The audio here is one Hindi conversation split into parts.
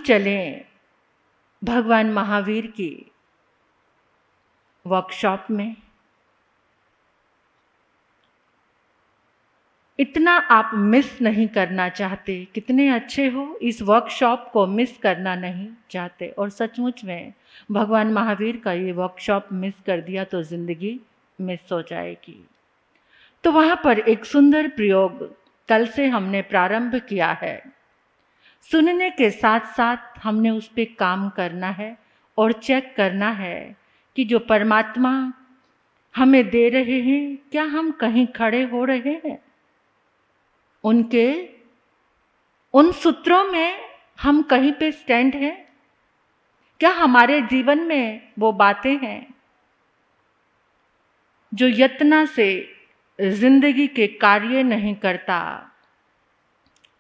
चलें भगवान महावीर की वर्कशॉप में। इतना आप मिस नहीं करना चाहते, कितने अच्छे हो, इस वर्कशॉप को मिस करना नहीं चाहते। और सचमुच में भगवान महावीर का ये वर्कशॉप मिस कर दिया तो जिंदगी मिस हो जाएगी। तो वहाँ पर एक सुंदर प्रयोग कल से हमने प्रारंभ किया है। सुनने के साथ साथ हमने उस पर काम करना है और चेक करना है कि जो परमात्मा हमें दे रहे हैं, क्या हम कहीं खड़े हो रहे हैं उनके उन सूत्रों में, हम कहीं पे स्टैंड हैं? क्या हमारे जीवन में वो बातें हैं जो यत्न से जिंदगी के कार्य नहीं करता?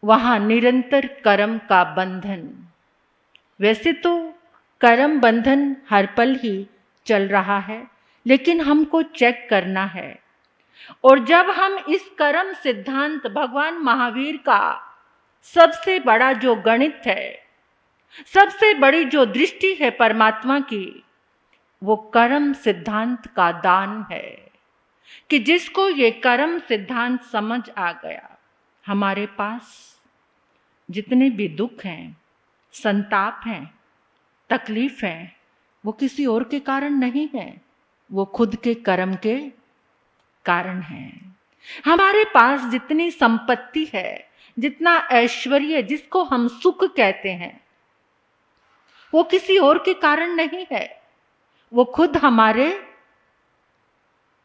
वहाँ निरंतर कर्म का बंधन। वैसे तो कर्म बंधन हर पल ही चल रहा है, लेकिन हमको चेक करना है। और जब हम इस कर्म सिद्धांत भगवान महावीर का सबसे बड़ा जो गणित है, सबसे बड़ी जो दृष्टि है परमात्मा की, वो कर्म सिद्धांत का दान है कि जिसको ये कर्म सिद्धांत समझ आ गया, हमारे पास जितने भी दुख हैं, संताप हैं, तकलीफ हैं, वो किसी और के कारण नहीं है, वो खुद के कर्म के कारण है। हमारे पास जितनी संपत्ति है, जितना ऐश्वर्य जिसको हम सुख कहते हैं, वो किसी और के कारण नहीं है, वो खुद हमारे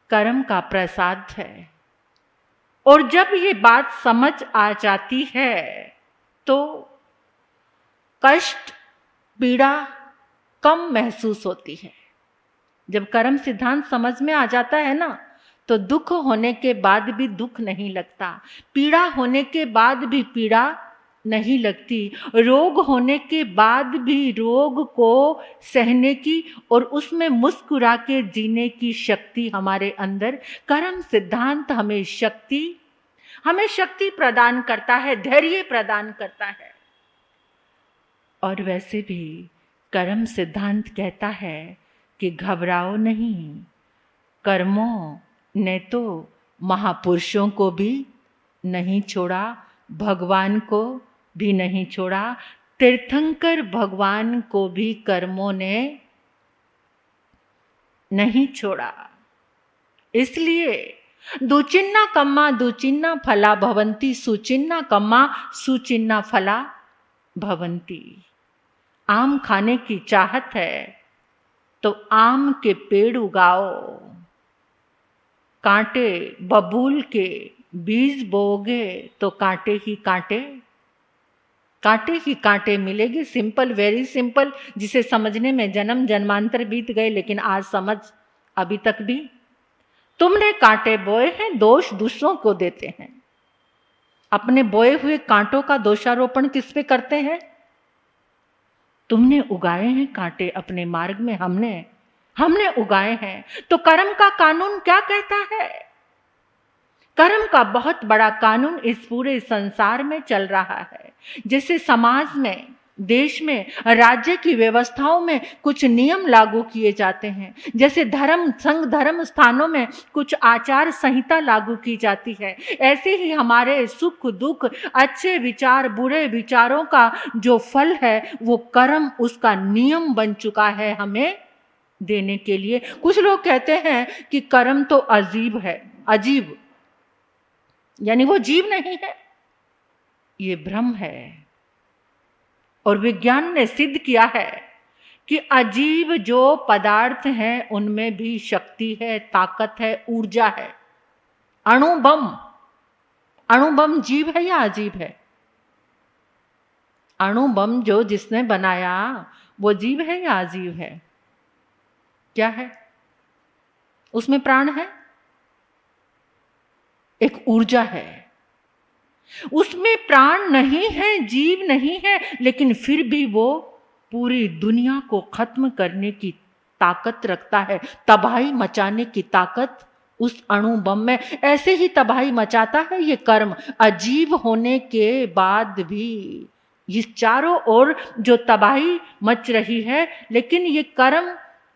कर्म का प्रसाद है। और जब ये बात समझ आ जाती है तो कष्ट, पीड़ा कम महसूस होती है। जब कर्म सिद्धांत समझ में आ जाता है ना, तो दुख होने के बाद भी दुख नहीं लगता, पीड़ा होने के बाद भी पीड़ा नहीं लगती, रोग होने के बाद भी रोग को सहने की और उसमें मुस्कुरा के जीने की शक्ति हमारे अंदर, कर्म सिद्धांत हमें शक्ति प्रदान करता है, धैर्य प्रदान करता है। और वैसे भी कर्म सिद्धांत कहता है कि घबराओ नहीं, कर्मों ने तो महापुरुषों को भी नहीं छोड़ा, भगवान को भी नहीं छोड़ा, तीर्थंकर भगवान को भी कर्मों ने नहीं छोड़ा। इसलिए दुचिन्ना कम्मा दुचिन्ना फला भवंती, सुचिन्ना कम्मा सुचिन्ना फला भवंती। आम खाने की चाहत है तो आम के पेड़ उगाओ, कांटे बबूल के बीज बोओगे तो कांटे ही कांटे मिलेगी। सिंपल, वेरी सिंपल, जिसे समझने में जन्म जन्मांतर बीत गए, लेकिन आज समझ अभी तक भी। तुमने कांटे बोए हैं, दोष दूसरों को देते हैं। अपने बोए हुए कांटों का दोषारोपण किस पे करते हैं? तुमने उगाए हैं कांटे अपने मार्ग में, हमने उगाए हैं। तो कर्म का कानून क्या कहता है? कर्म का बहुत बड़ा कानून इस पूरे संसार में चल रहा है। जैसे समाज में, देश में, राज्य की व्यवस्थाओं में कुछ नियम लागू किए जाते हैं, जैसे धर्म संघ धर्म स्थानों में कुछ आचार संहिता लागू की जाती है, ऐसे ही हमारे सुख दुख, अच्छे विचार, बुरे विचारों का जो फल है वो कर्म उसका नियम बन चुका है हमें देने के लिए। कुछ लोग कहते हैं कि कर्म तो अजीब, यानी वो जीव नहीं है। ये भ्रम है। और विज्ञान ने सिद्ध किया है कि अजीब जो पदार्थ हैं उनमें भी शक्ति है, ताकत है, ऊर्जा है। अणुबम जीव है या अजीब है? अणुबम जो जिसने बनाया वो जीव है या अजीब है? क्या है? उसमें प्राण है, एक ऊर्जा है। उसमें प्राण नहीं है, जीव नहीं है, लेकिन फिर भी वो पूरी दुनिया को खत्म करने की ताकत रखता है, तबाही मचाने की ताकत उस अणु बम में। ऐसे ही तबाही मचाता है ये कर्म। अजीब होने के बाद भी ये चारों ओर जो तबाही मच रही है, लेकिन ये कर्म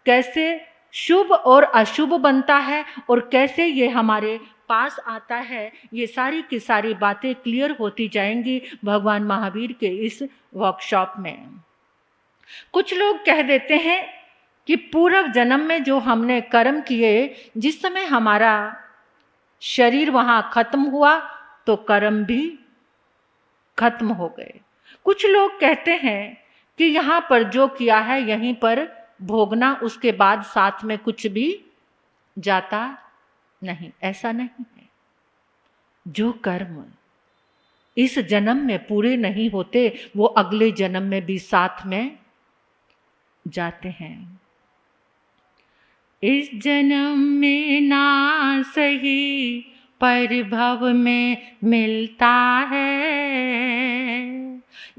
कैसे शुभ और अशुभ बनता है और कैसे ये हमारे पास आता है, ये सारी की सारी बातें क्लियर होती जाएंगी भगवान महावीर के इस वर्कशॉप में। कुछ लोग कह देते हैं कि पूर्व जन्म में जो हमने कर्म किए, जिस समय हमारा शरीर वहां खत्म हुआ तो कर्म भी खत्म हो गए। कुछ लोग कहते हैं कि यहाँ पर जो किया है यहीं पर भोगना, उसके बाद साथ में कुछ भी जाता नहीं। ऐसा नहीं है। जो कर्म इस जन्म में पूरे नहीं होते वो अगले जन्म में भी साथ में जाते हैं। इस जन्म में ना सही पर भव में मिलता है,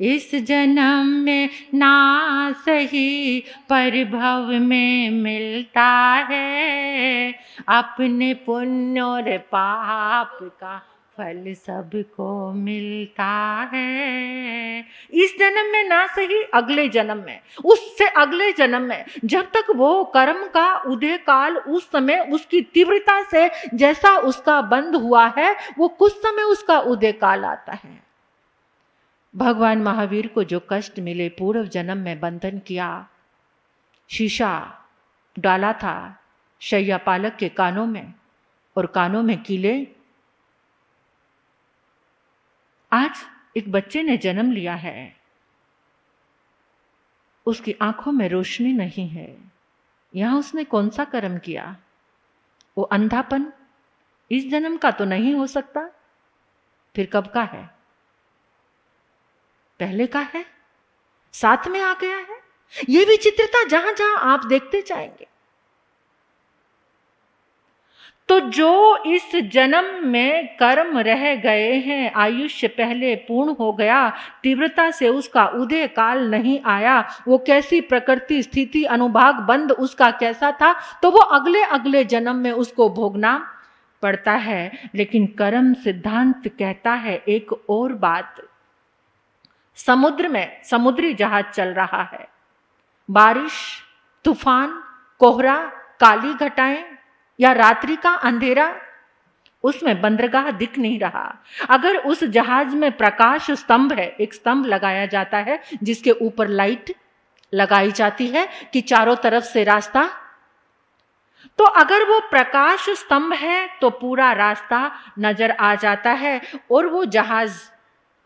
इस जन्म में ना सही पर भव में मिलता है, अपने पुण्य और पाप का फल सबको मिलता है। इस जन्म में ना सही अगले जन्म में, उससे अगले जन्म में, जब तक वो कर्म का उदय काल उस समय उसकी तीव्रता से जैसा उसका बंद हुआ है, वो कुछ समय उसका उदय काल आता है। भगवान महावीर को जो कष्ट मिले, पूर्व जन्म में बंधन किया, शीशा डाला था शैया पालक के कानों में और कानों में कीले। आज एक बच्चे ने जन्म लिया है, उसकी आंखों में रोशनी नहीं है। यहां उसने कौन सा कर्म किया? वो अंधापन इस जन्म का तो नहीं हो सकता, फिर कब का है? पहले का है, साथ में आ गया है। ये विचित्रता जहां जहां आप देखते जाएंगे। तो जो इस जन्म में कर्म रह गए हैं, आयुष्य पहले पूर्ण हो गया, तीव्रता से उसका उदय काल नहीं आया, वो कैसी प्रकृति स्थिति अनुभाग बंद उसका कैसा था, तो वो अगले अगले जन्म में उसको भोगना पड़ता है। लेकिन कर्म सिद्धांत कहता है एक और बात। समुद्र में समुद्री जहाज चल रहा है, बारिश, तूफान, कोहरा, काली घटाएं या रात्रि का अंधेरा, उसमें बंदरगाह दिख नहीं रहा। अगर उस जहाज में प्रकाश स्तंभ है, एक स्तंभ लगाया जाता है जिसके ऊपर लाइट लगाई जाती है कि चारों तरफ से रास्ता, तो अगर वो प्रकाश स्तंभ है तो पूरा रास्ता नजर आ जाता है और वो जहाज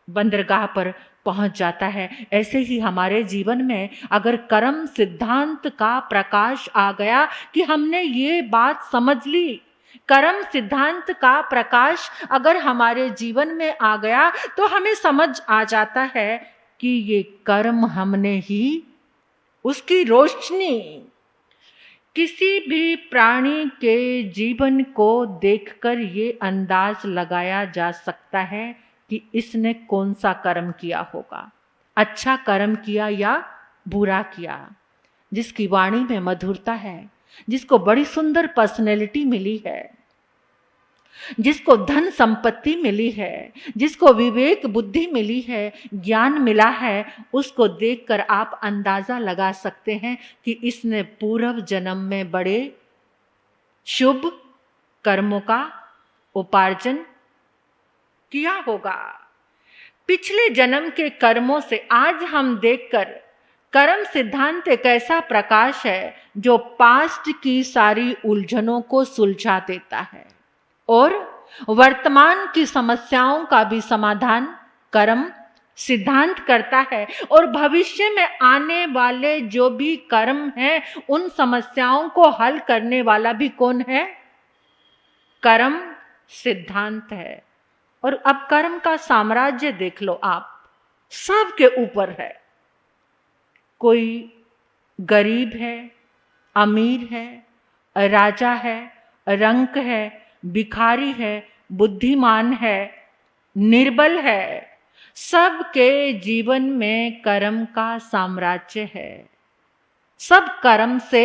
बंदरगाह पर पहुंच जाता है। ऐसे ही हमारे जीवन में अगर कर्म सिद्धांत का प्रकाश आ गया कि हमने ये बात समझ ली, कर्म सिद्धांत का प्रकाश अगर हमारे जीवन में आ गया तो हमें समझ आ जाता है कि ये कर्म हमने ही, उसकी रोशनी किसी भी प्राणी के जीवन को देखकर ये अंदाज लगाया जा सकता है कि इसने कौन सा कर्म किया होगा, अच्छा कर्म किया या बुरा किया। जिसकी वाणी में मधुरता है, जिसको बड़ी सुंदर पर्सनैलिटी मिली है, जिसको धन संपत्ति मिली है, जिसको विवेक बुद्धि मिली है, ज्ञान मिला है, उसको देखकर आप अंदाजा लगा सकते हैं कि इसने पूर्व जन्म में बड़े शुभ कर्मों का उपार्जन किया होगा। पिछले जन्म के कर्मों से आज हम देखकर कर्म सिद्धांत एक ऐसा प्रकाश है जो पास्ट की सारी उलझनों को सुलझा देता है और वर्तमान की समस्याओं का भी समाधान कर्म सिद्धांत करता है। और भविष्य में आने वाले जो भी कर्म हैं, उन समस्याओं को हल करने वाला भी कौन है? कर्म सिद्धांत है। और अब कर्म का साम्राज्य देख लो आप, सबके ऊपर है। कोई गरीब है, अमीर है, राजा है, रंक है, भिखारी है, बुद्धिमान है, निर्बल है, सबके जीवन में कर्म का साम्राज्य है। सब कर्म से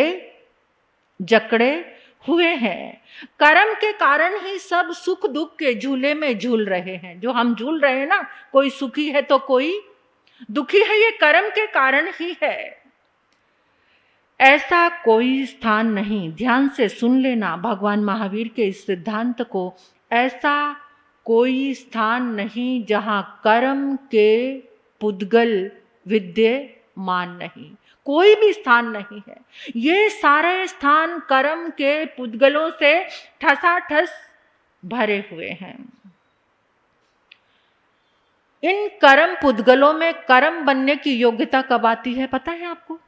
जकड़े हुए हैं। कर्म के कारण ही सब सुख दुख के झूले में झूल रहे हैं। जो हम झूल रहे हैं ना, कोई सुखी है तो कोई दुखी है ये कर्म के कारण ही है। ऐसा कोई स्थान नहीं, ध्यान से सुन लेना भगवान महावीर के इस सिद्धांत को, ऐसा कोई स्थान नहीं जहां कर्म के पुद्गल विद्यमान नहीं, कोई भी स्थान नहीं है। ये सारे स्थान कर्म के पुद्गलों से ठसाठस भरे हुए हैं। इन कर्म पुद्गलों में कर्म बनने की योग्यता कब आती है पता है आपको?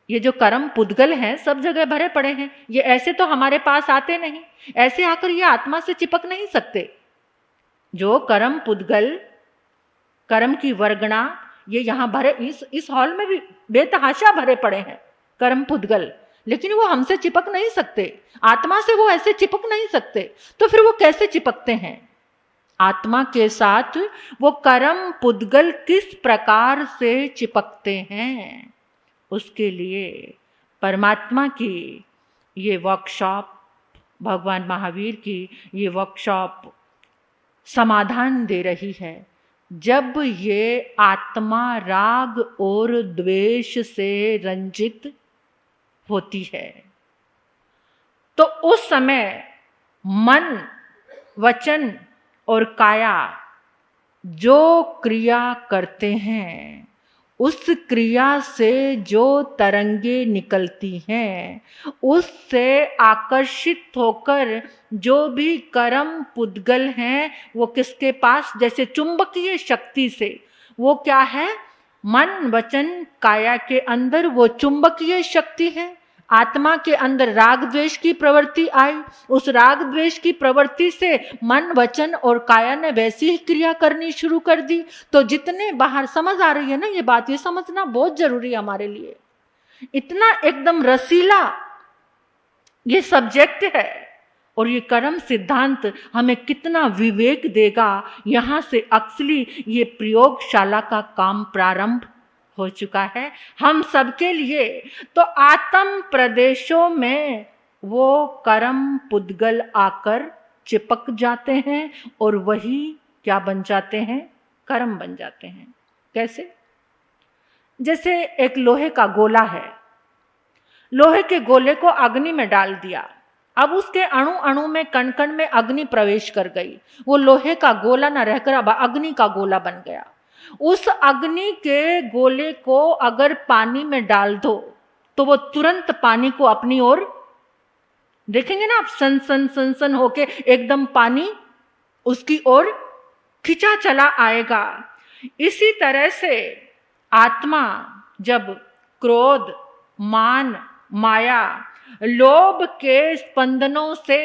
ये जो कर्म पुद्गल हैं सब जगह भरे पड़े हैं, ये ऐसे तो हमारे पास आते नहीं, ऐसे आकर ये आत्मा से चिपक नहीं सकते। जो कर्म पुद्गल, कर्म की वर्गणा, ये यहाँ भरे, इस हॉल में भी बेतहाशा भरे पड़े हैं कर्म पुद्गल, लेकिन वो हमसे चिपक नहीं सकते, आत्मा से वो ऐसे चिपक नहीं सकते। तो फिर वो कैसे चिपकते हैं? आत्मा के साथ वो कर्म पुद्गल किस प्रकार से चिपकते हैं, उसके लिए परमात्मा की ये वर्कशॉप, भगवान महावीर की ये वर्कशॉप समाधान दे रही है। जब ये आत्मा राग और द्वेष से रंजित होती है तो उस समय मन, वचन और काया जो क्रिया करते हैं, उस क्रिया से जो तरंगे निकलती हैं, उससे आकर्षित होकर जो भी कर्म पुद्गल हैं वो किसके पास, जैसे चुंबकीय शक्ति से, वो क्या है, मन वचन काया के अंदर वो चुंबकीय शक्ति है। आत्मा के अंदर राग द्वेष की प्रवृत्ति आई, उस राग द्वेष की प्रवृत्ति से मन वचन और काया ने वैसी ही क्रिया करनी शुरू कर दी। तो जितने बाहर, समझ आ रही है ना ये बात, ये समझना बहुत जरूरी है हमारे लिए। इतना एकदम रसीला ये सब्जेक्ट है और ये कर्म सिद्धांत हमें कितना विवेक देगा। यहां से एक्चुअली ये प्रयोगशाला का काम प्रारंभ हो चुका है हम सबके लिए। तो आत्म प्रदेशों में वो कर्म पुद्गल आकर चिपक जाते हैं और वही क्या बन जाते हैं, कर्म बन जाते हैं। कैसे? जैसे एक लोहे का गोला है, लोहे के गोले को अग्नि में डाल दिया, अब उसके अणु अणु में कण कण में अग्नि प्रवेश कर गई, वो लोहे का गोला न रहकर अब अग्नि का गोला बन गया। उस अग्नि के गोले को अगर पानी में डाल दो तो वो तुरंत पानी को अपनी ओर, देखेंगे ना आप, सन सन सन सन होके एकदम पानी उसकी ओर खिंचा चला आएगा। इसी तरह से आत्मा जब क्रोध, मान, माया, लोभ के स्पंदनों से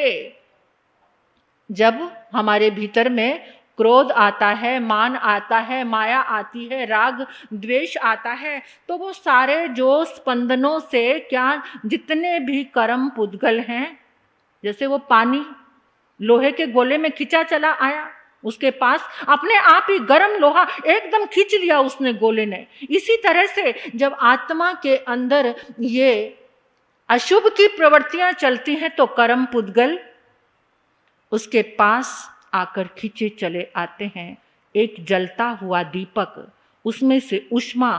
जब हमारे भीतर में क्रोध आता है, मान आता है, माया आती है, राग द्वेष आता है, तो वो सारे जो स्पंदनों से क्या, जितने भी कर्म पुद्गल हैं, जैसे वो पानी लोहे के गोले में खिंचा चला आया, उसके पास अपने आप ही गर्म लोहा एकदम खींच लिया उसने गोले ने। इसी तरह से जब आत्मा के अंदर ये अशुभ की प्रवृत्तियां चलती हैं तो कर्म पुद्गल उसके पास आकर खींचे चले आते हैं। एक जलता हुआ दीपक, उसमें से ऊष्मा,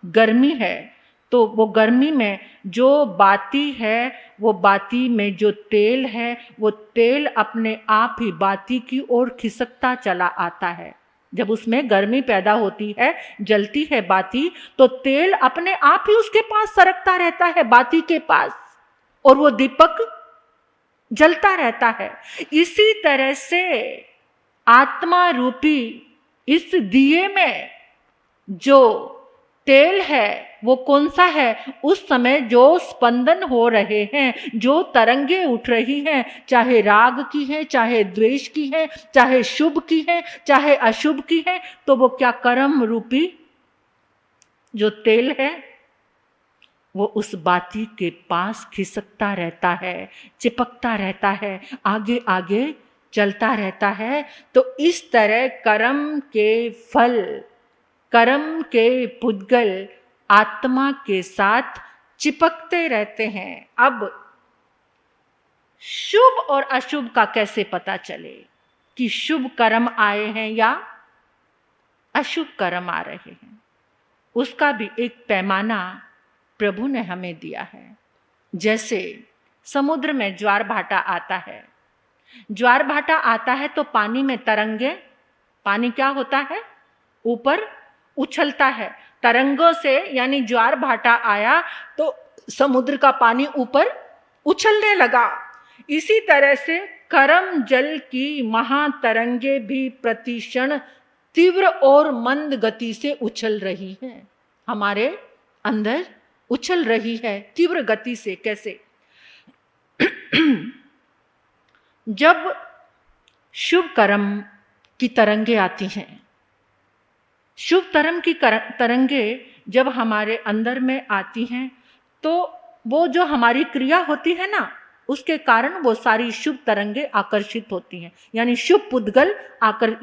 गर्मी है, तो वो गर्मी में जो बाती है, वो बाती में जो तेल है, वो तेल अपने आप ही बाती की ओर खिसकता चला आता है। जब उसमें गर्मी पैदा होती है, जलती है बाती, तो तेल अपने आप ही उसके पास सरकता रहता है, बाती के पास, और वो दीपक जलता रहता है। इसी तरह से आत्मा रूपी इस दिए में जो तेल है वो कौन सा है, उस समय जो स्पंदन हो रहे हैं, जो तरंगे उठ रही हैं, चाहे राग की है, चाहे द्वेष की है, चाहे शुभ की है, चाहे अशुभ की है, तो वो क्या, कर्म रूपी जो तेल है वो उस बाती के पास खिसकता रहता है, चिपकता रहता है, आगे आगे चलता रहता है। तो इस तरह कर्म के फल, कर्म के पुद्गल आत्मा के साथ चिपकते रहते हैं। अब शुभ और अशुभ का कैसे पता चले कि शुभ कर्म आए हैं या अशुभ कर्म आ रहे हैं, उसका भी एक पैमाना प्रभु ने हमें दिया है। जैसे समुद्र में ज्वार भाटा आता है, ज्वार भाटा आता है तो पानी में तरंगे, पानी क्या होता है, ऊपर उछलता है तरंगों से, यानी ज्वार भाटा आया तो समुद्र का पानी ऊपर उछलने लगा। इसी तरह से कर्म जल की महातरंगे भी प्रतिक्षण तीव्र और मंद गति से उछल रही है, हमारे अंदर उछल रही है तीव्र गति से। कैसे? जब शुभ कर्म की तरंगे आती हैं, शुभ कर्म की तरंगे जब हमारे अंदर में आती हैं तो वो जो हमारी क्रिया होती है ना, उसके कारण वो सारी शुभ तरंगे आकर्षित होती हैं, यानी शुभ पुद्गल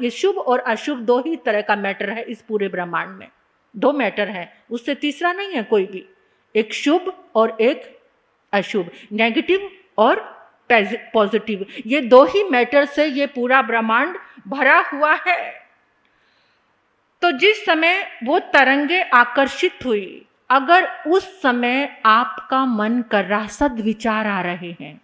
ये शुभ और अशुभ दो ही तरह का मैटर है इस पूरे ब्रह्मांड में, दो मैटर है, उससे तीसरा नहीं है कोई भी, एक शुभ और एक अशुभ, नेगेटिव और पॉजिटिव, ये दो ही मैटर से ये पूरा ब्रह्मांड भरा हुआ है। तो जिस समय वो तरंगे आकर्षित हुई, अगर उस समय आपका मन कर रहा, सद्विचार आ रहे हैं,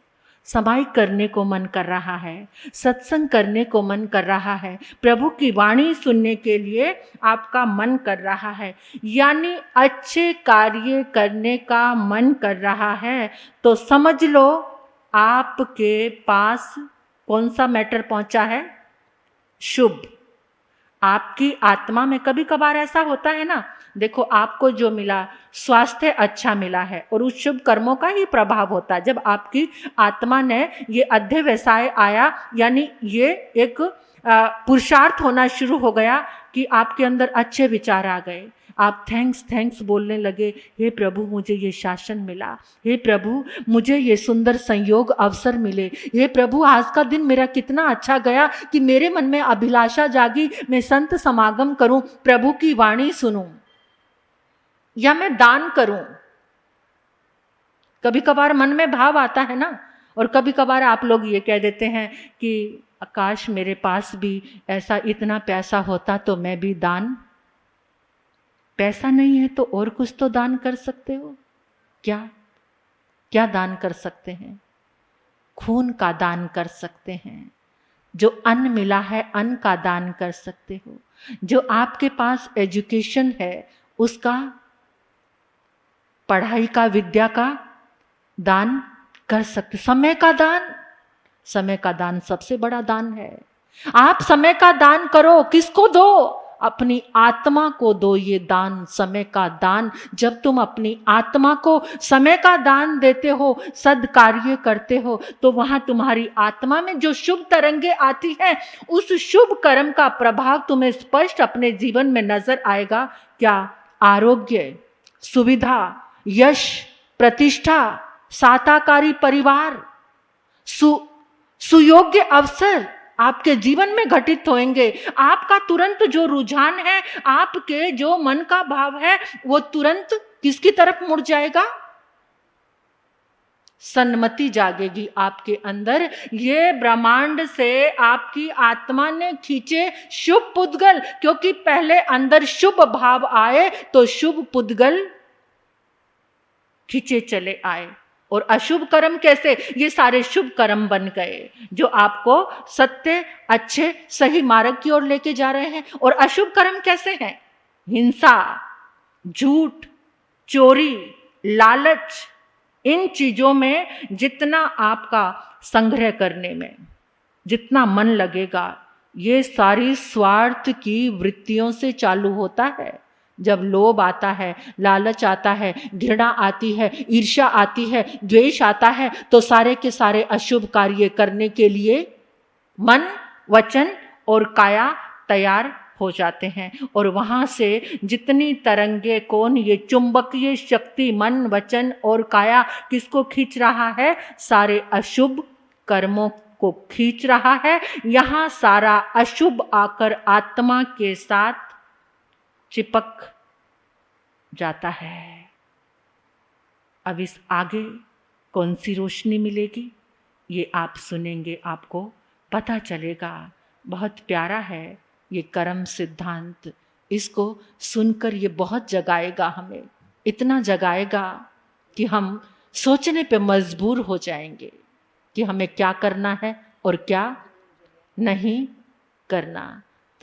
समाई करने को मन कर रहा है, सत्संग करने को मन कर रहा है, प्रभु की वाणी सुनने के लिए आपका मन कर रहा है, यानी अच्छे कार्य करने का मन कर रहा है, तो समझ लो आपके पास कौन सा मैटर पहुंचा है, शुभ। आपकी आत्मा में कभी कभार ऐसा होता है ना, देखो आपको जो मिला, स्वास्थ्य अच्छा मिला है, और उस शुभ कर्मों का ही प्रभाव होता है। जब आपकी आत्मा ने ये अध्यवसाय आया, यानी ये एक पुरुषार्थ होना शुरू हो गया कि आपके अंदर अच्छे विचार आ गए, आप थैंक्स बोलने लगे, हे प्रभु मुझे ये शासन मिला, हे प्रभु मुझे ये सुंदर संयोग अवसर मिले, हे प्रभु आज का दिन मेरा कितना अच्छा गया कि मेरे मन में अभिलाषा जागी, मैं संत समागम करूं, प्रभु की वाणी सुनूं, या मैं दान करूं। कभी कभार मन में भाव आता है ना, और कभी कभार आप लोग ये कह देते हैं कि काश मेरे पास भी ऐसा इतना पैसा होता तो मैं भी दान। पैसा नहीं है तो और कुछ तो दान कर सकते हो, क्या क्या दान कर सकते हैं? खून का दान कर सकते हैं, जो अन्न मिला है अन्न का दान कर सकते हो, जो आपके पास एजुकेशन है उसका, पढ़ाई का, विद्या का दान कर सकते। समय का दान, समय का दान सबसे बड़ा दान है। आप समय का दान करो, किसको दो? अपनी आत्मा को दो ये दान, समय का दान। जब तुम अपनी आत्मा को समय का दान देते हो, सद्कार्य करते हो, तो वहां तुम्हारी आत्मा में जो शुभ तरंगे आती हैं, उस शुभ कर्म का प्रभाव तुम्हें स्पष्ट अपने जीवन में नजर आएगा। क्या? आरोग्य, सुविधा, यश, प्रतिष्ठा, साताकारी परिवार, सुयोग्य अवसर आपके जीवन में घटित होंगे। आपका तुरंत जो रुझान है, आपके जो मन का भाव है, वो तुरंत किसकी तरफ मुड़ जाएगा? सन्मति जागेगी आपके अंदर। ये ब्रह्मांड से आपकी आत्मा ने खींचे शुभ पुद्गल, क्योंकि पहले अंदर शुभ भाव आए तो शुभ पुद्गल खींचे चले आए। और अशुभ कर्म कैसे? ये सारे शुभ कर्म बन गए जो आपको सत्य, अच्छे, सही मार्ग की ओर लेके जा रहे हैं। और अशुभ कर्म कैसे हैं? हिंसा, झूठ, चोरी, लालच, इन चीजों में जितना आपका संग्रह करने में जितना मन लगेगा, ये सारी स्वार्थ की वृत्तियों से चालू होता है। जब लोभ आता है, लालच आता है, घृणा आती है, ईर्ष्या आती है, द्वेष आता है, तो सारे के सारे अशुभ कार्य करने के लिए मन, वचन और काया तैयार हो जाते हैं। और वहां से जितनी तरंगे, कौन ये चुंबकीय शक्ति, मन, वचन और काया किसको खींच रहा है? सारे अशुभ कर्मों को खींच रहा है। यहां सारा अशुभ आकर आत्मा के साथ चिपक जाता है। अब इस आगे कौन सी रोशनी मिलेगी, ये आप सुनेंगे, आपको पता चलेगा। बहुत प्यारा है ये कर्म सिद्धांत, इसको सुनकर ये बहुत जगाएगा हमें, इतना जगाएगा कि हम सोचने पे मजबूर हो जाएंगे कि हमें क्या करना है और क्या नहीं करना।